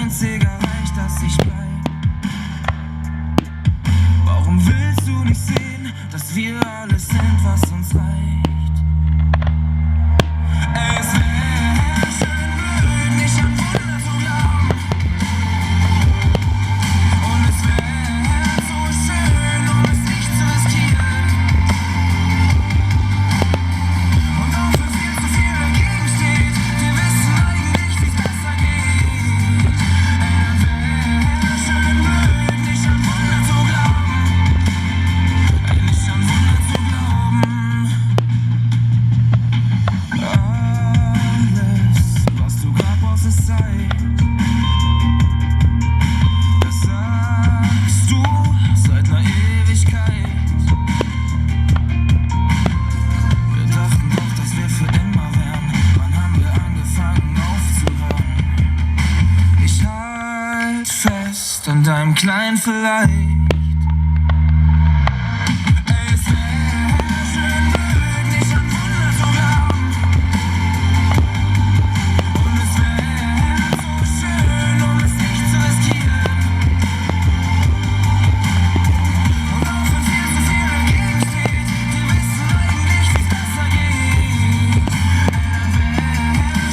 einzige Reich, dass ich bleib. Warum willst du nicht sehen, dass wir alles sind, was uns reicht? Es wäre schön blöd, nicht an Wunder zu glauben. Und es wäre so schön, es nicht zu riskieren. Und auch wenn viel zu viel dagegen steht, wir wissen eigentlich, wie's besser geht. Es wäre schön blöd, nicht an Wunder zu glauben. Nicht an Wunder zu glauben. Alles, was du grad brauchst, ist Zeit. Das sagst du seit ner Ewigkeit. Wir dachten doch, dass wir für immer wären. Wann haben wir angefangen aufzuhören? Ich halt fest an deinem kleinen Vielleicht. Es wäre schön blöd, nicht an Wunder zu glauben. Und es wäre so schön, es nicht zu riskieren. Und auch wenn viel zu viel dagegen steht, wir wissen eigentlich, wie's besser geht. Es wäre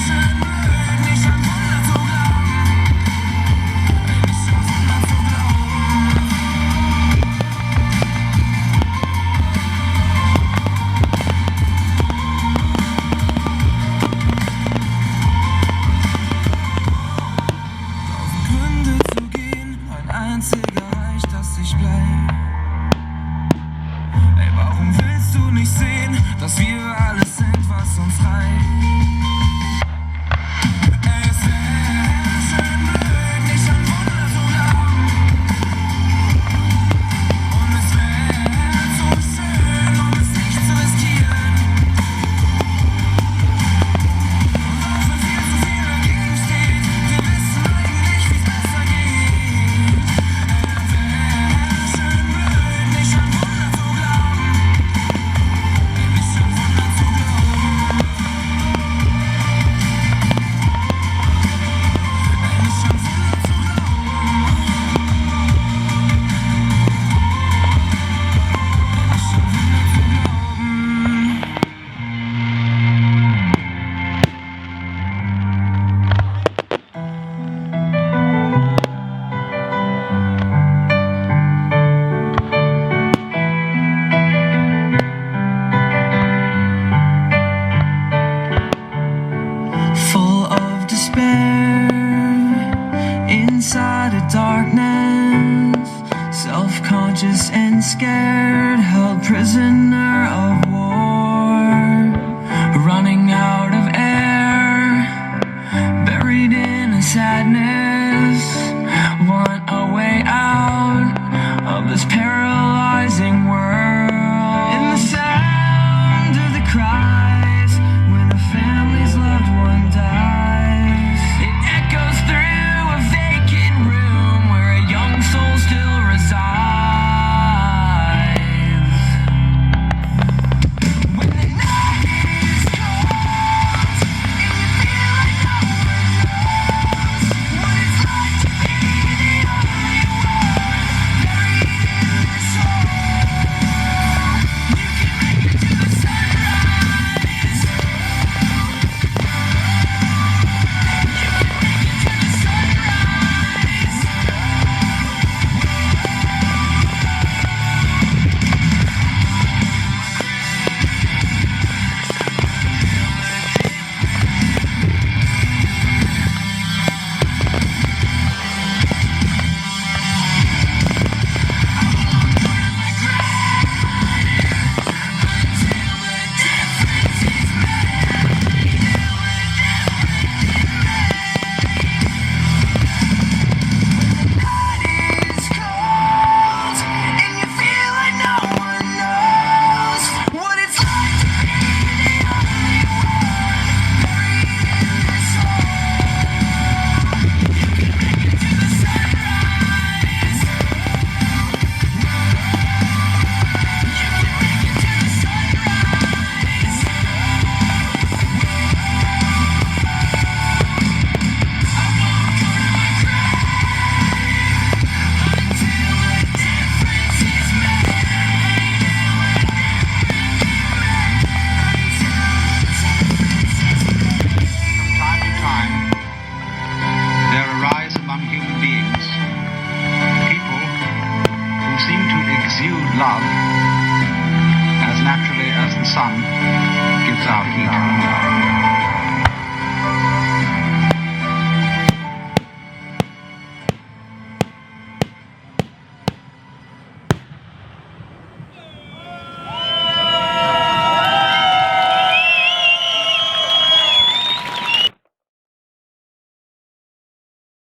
schön blöd, nicht an Wunder zu glauben. Nicht an Wunder zu glauben. Tausend Gründe zu gehen, ein einziger reicht, dass ich bleib. Ey, warum willst du nicht sehen, dass wir alles sind, was uns reicht? Es wäre schön blöd, nicht an Wunder zu glauben. Und es wäre so schön, es nicht zu riskieren. Und auch wenn viel zu viel dagegen steht, wir wissen eigentlich, wie's besser geht. Es wäre schön blöd, nicht an Wunder zu glauben. Nicht an Wunder zu glauben. Nicht an Wunder zu full of despair, inside a darkness, self-conscious and scared, held prisoner of war, running out of air, buried in a sadness, want a way out of this paralyzing world.